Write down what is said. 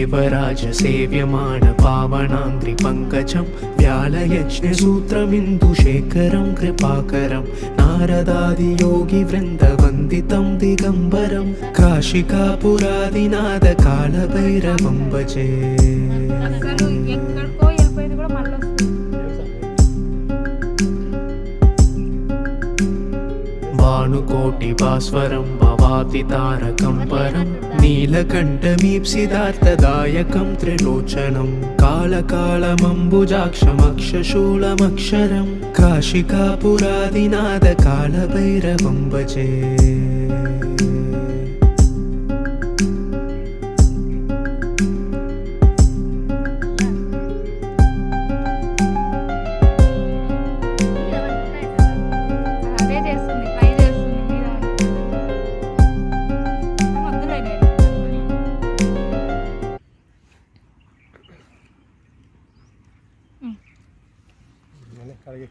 देवराज सेव्यमान पावनांग्रि पंकजं व्यालयज्ञसूत्रमिन्दुशेखरं कृपाकरं नारदादि योगी वृन्दवन्दितं दिगम्बरं काशिकापुरादिनाद कालभैरवं भजे। भानुकोटिभास्वरं भवाति तारकं परं नीलकण्ठमीप्सितार्थदायकं त्रिलोचनं कालकालमम्बुजाक्षमक्षशूलमक्षरं काशिकापुरादिनाद कालभैरवं भजे। Kali